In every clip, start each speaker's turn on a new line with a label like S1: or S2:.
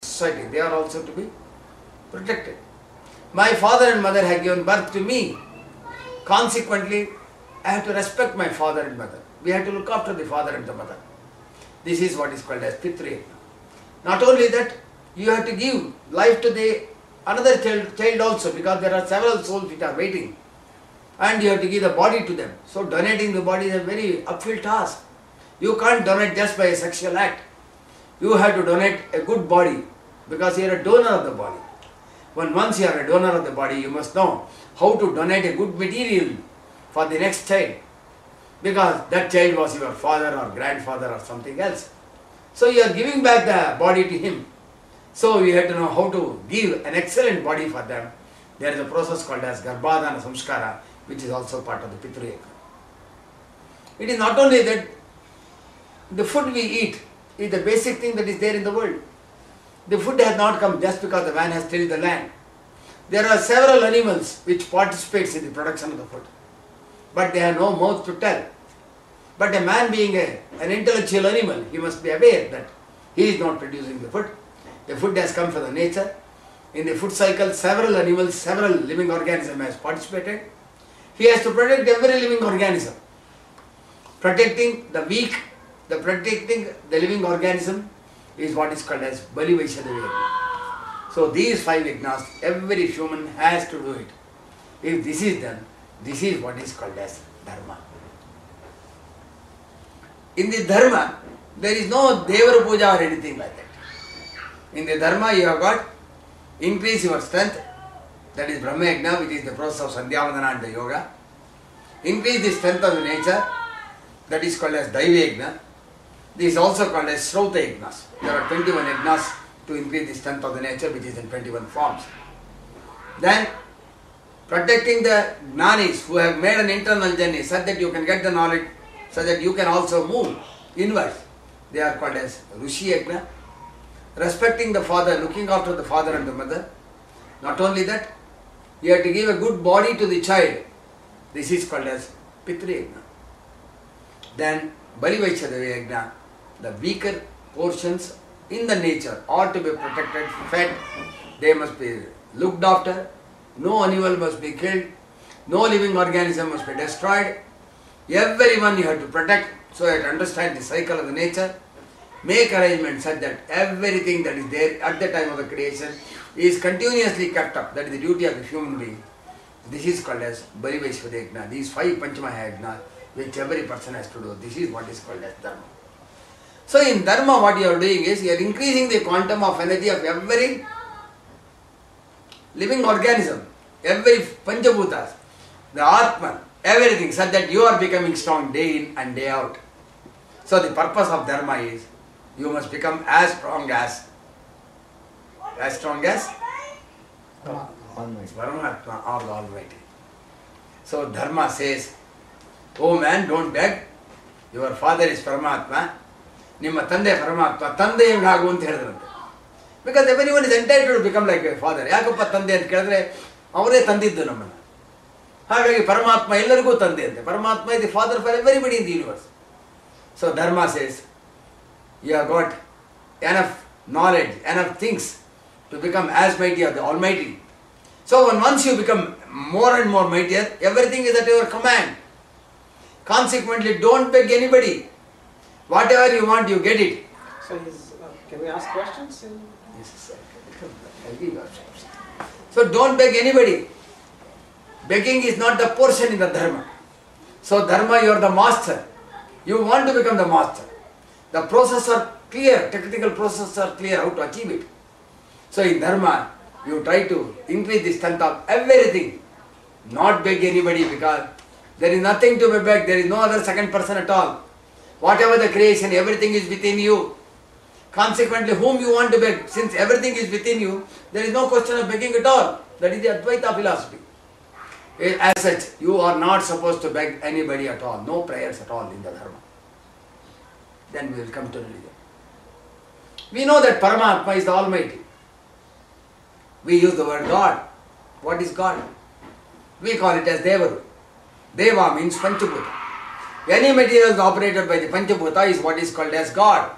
S1: society, they are also to be protected. My father and mother have given birth to me. Consequently, I have to respect my father and mother. We have to look after the father and the mother. This is what is called as Pitru. Not only that, you have to give life to the another child also, because there are several souls which are waiting. And you have to give the body to them. So donating the body is a very uphill task. You can't donate just by a sexual act. You have to donate a good body, because you are a donor of the body. Once you are a donor of the body, you must know how to donate a good material for the next child, because that child was your father or grandfather or something else. So you are giving back the body to him. So you have to know how to give an excellent body for them. There is a process called as Garbhadana Samskara, which is also part of the Pitru Yajna. It is not only that the food we eat is the basic thing that is there in the world. The food has not come just because the man has tilled the land. There are several animals which participates in the production of the food, but they have no mouth to tell. But a man being an intellectual animal, he must be aware that he is not producing the food. The food has come from the nature. In the food cycle, several animals, several living organisms has participated. He has to protect every living organism. Protecting the weak, protecting the living organism is what is called as Bali Vaishadeva Yajna. So these 5 yajnas, every human has to do it. If this is done, this is what is called as Dharma. In the Dharma, there is no Devara Puja or anything like that. In the Dharma, you have got increase your strength, that is Brahma Yajna, which is the process of Sandhyavandana and the Yoga. Increase the strength of the nature, that is called as Daiva Yajna. This is also called as Shrauta Yajnas. There are 21 yajnas to increase the strength of the nature, which is in 21 forms. Then, protecting the Jnanis who have made an internal journey such that you can get the knowledge, so that you can also move inwards. They are called as Rushi Yajna. Respecting the father, looking after the father and the mother. Not only that, you have to give a good body to the child. This is called as Pitru Yajna. Then, Bali Vaishadeva Yajna, the weaker portions in the nature ought to be protected, fed. They must be looked after. No animal must be killed. No living organism must be destroyed. Everyone you have to protect, so you have to understand the cycle of the nature. Make arrangements such that everything that is there at the time of the creation is continuously kept up. That is the duty of the human being. This is called as Bali Vaishadeva Yajna. These 5 Panchamaha Yajna, which every person has to do. This is what is called as Dharma. So in Dharma, what you are doing is, you are increasing the quantum of energy of every living organism, every Panchabhutas, the Atman, everything, such that you are becoming strong day in and day out. So the purpose of Dharma is, you must become as strong as Paramatma or the Almighty. So Dharma says, oh man, don't beg. Your father is Paramatma. Nimma Tande Paramatma. Tande Yangagu anta helidranತೆ. Because everyone is entitled to become like a father. ಯಾಕಪ್ಪ ತಂದೆ ಅಂತ ಕೇಳಿದ್ರೆ ಅವರೇ ತಂದಿದ್ದು ನಮ್ಮನ್ನು. ಹಾಗಾಗಿ ಪರಮಾತ್ಮ ಎಲ್ಲರಿಗೂ ತಂದೆ ಅಂತೆ. ಪರಮಾತ್ಮ is the father for everybody in the universe. So Dharma says, you have got enough knowledge, enough things to become as mighty as the Almighty. So once you become more and more mightier, everything is at your command. Consequently, don't beg anybody. Whatever you want, you get it.
S2: So can we ask questions?
S1: Yes, sir. I'll give you questions. So don't beg anybody. Begging is not the portion in the Dharma. So Dharma, you are the master. You want to become the master. The processes are clear, technical processes are clear how to achieve it. So in Dharma, you try to increase the strength of everything. Not beg anybody, because there is nothing to be begged. There is no other second person at all. Whatever the creation, everything is within you. Consequently, whom you want to beg, since everything is within you, there is no question of begging at all. That is the Advaita philosophy. As such, you are not supposed to beg anybody at all. No prayers at all in the Dharma. Then we will come to religion. We know that Paramatma is the Almighty. We use the word God. What is God? We call it as Devaru. Deva means Panchabhuta. Any material operated by the Panchabhuta is what is called as God.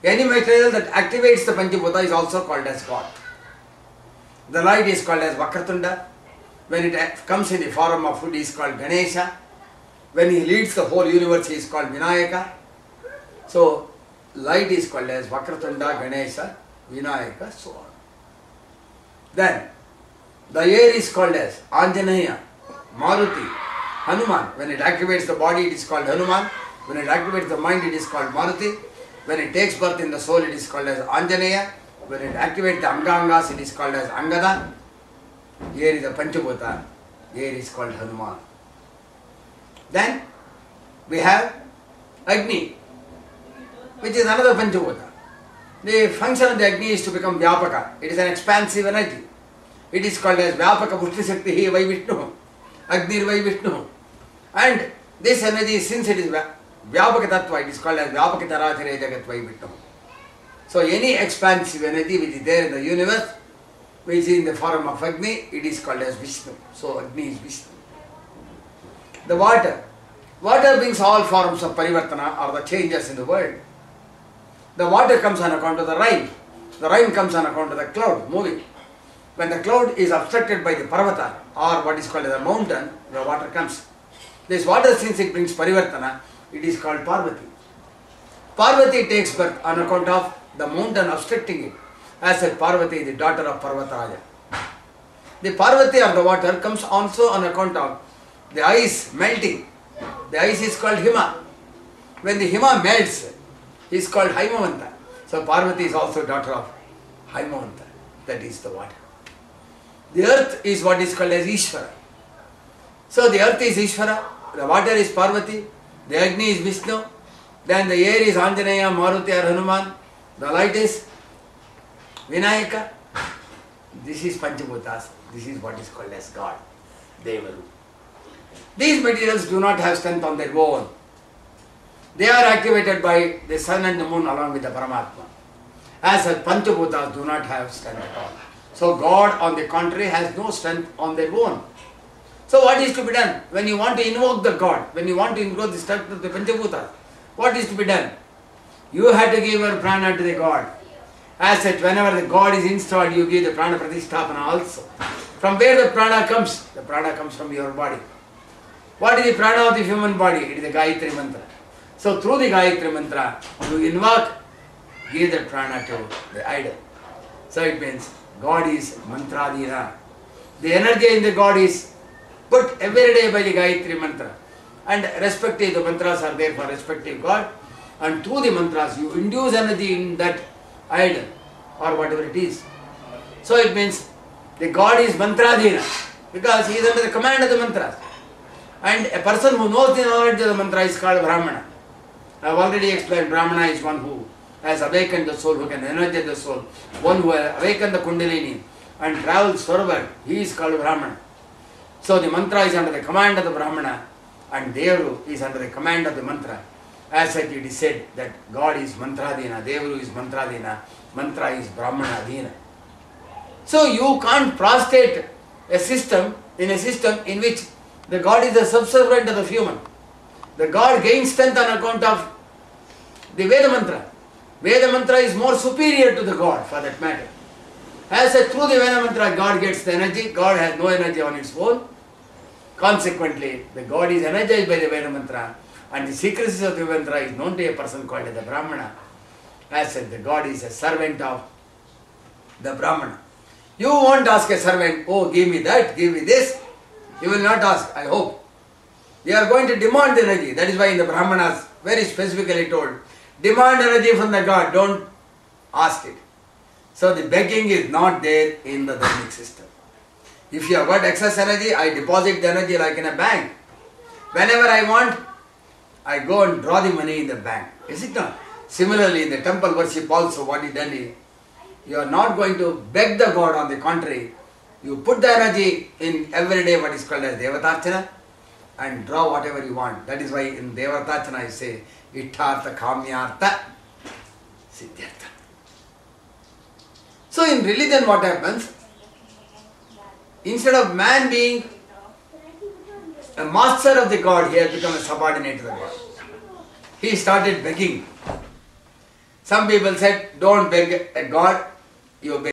S1: Any material that activates the Panchabhuta is also called as God. The light is called as Vakratunda. When it comes in the form of food, he is called Ganesha. When he leads the whole universe, he is called Vinayaka. So, light is called as Vakratunda, Ganesha, Vinayaka, so on. Then, the air is called as Anjaneya, Maruti, Hanuman. When it activates the body, it is called Hanuman. When it activates the mind, it is called Maruti. When it takes birth in the soul, it is called as Anjaneya. When it activates the Angangas, it is called as Angada. Here is the Panchabhuta. Here is called Hanuman. Then we have Agni, which is another Panchabhuta. The function of the Agni is to become Vyapaka. It is an expansive energy. It is called as Vyapaka Pushti Shakti Vai Vishnu. Agni Vai Vishnu. And this energy, since it is Vyapaka Tattva, it is called as Vyapaka Tarathire Jagat Vai Vishnu. So any expansive energy which is there in the universe, which is in the form of Agni, it is called as Vishnu. So Agni is Vishnu. The water. Water brings all forms of parivartana or the changes in the world. The water comes on account of the rain. The rain comes on account of the cloud moving. When the cloud is obstructed by the parvata or what is called as a mountain, the water comes. This water, since it brings parivartana, it is called Parvati. Parvati takes birth on account of the mountain obstructing it. As said, Parvati, the daughter of Parvataraja. The Parvati of the water comes also on account of the ice melting. The ice is called Hima. When the Hima melts, he is called Haimavanta. So Parvati is also daughter of Haimavanta. That is the water. The earth is what is called as Ishvara. So the earth is Ishvara, the water is Parvati, the Agni is Vishnu, then the air is Anjaneya, Maruti or Hanuman, the light is Vinayaka. This is Panchabhutas. This is what is called as God, Devaru. These materials do not have strength on their own. They are activated by the sun and the moon along with the Paramatma. As such, Panchabhutas do not have strength at all. So God, on the contrary, has no strength on their own. So what is to be done? When you want to invoke the God, when you want to invoke the strength of the Panchabhutas, what is to be done? You have to give your prana to the God. As such, whenever the God is installed, you give the prana pratisthapana also. From where the prana comes? The prana comes from your body. What is the prana of the human body? It is the Gayatri Mantra. So through the Gayatri Mantra, you invoke, give the prana to the idol. So it means God is Mantradhina. The energy in the God is put every day by the Gayatri Mantra. And respective, the mantras are there for respective God. And through the mantras, you induce energy in that idol or whatever it is. So it means the God is Mantradhina because he is under the command of the mantras. And a person who knows the knowledge of the mantra is called Brahmana. I have already explained, Brahmana is one who has awakened the soul, who can energize the soul. One who has awakened the Kundalini and travels forward, he is called Brahmana. So the mantra is under the command of the Brahmana and Devaru is under the command of the mantra. As such it is said that God is Mantradhina, Devaru is Mantradhina, mantra is Brahmanadhina. So you can't prostrate a system in which the God is the subservient of the human. The God gains strength on account of the Veda mantra. Veda mantra is more superior to the God for that matter. As such, through the Veda mantra, God gets the energy. God has no energy on its own. Consequently, the God is energized by the Veda mantra and the secrecies of the mantra is known to a person called the Brahmana. As such, the God is a servant of the Brahmana. You won't ask a servant, oh, give me that, give me this. You will not ask, I hope. You are going to demand energy. That is why in the Brahmanas, very specifically told, demand energy from the God, don't ask it. So the begging is not there in the dharmic system. If you have got excess energy, I deposit the energy like in a bank. Whenever I want, I go and draw the money in the bank. Is it not? Similarly, in the temple worship also, what is done is, you are not going to beg the God, on the contrary. You put the energy in every day what is called as Devatarchana and draw whatever you want. That is why in Devatarchana I say, Ittartha Kamyartha Siddhyartha. So in religion what happens? Instead of man being a master of the God, he has become a subordinate to the God. He started begging. Some people said, don't beg a God, you beg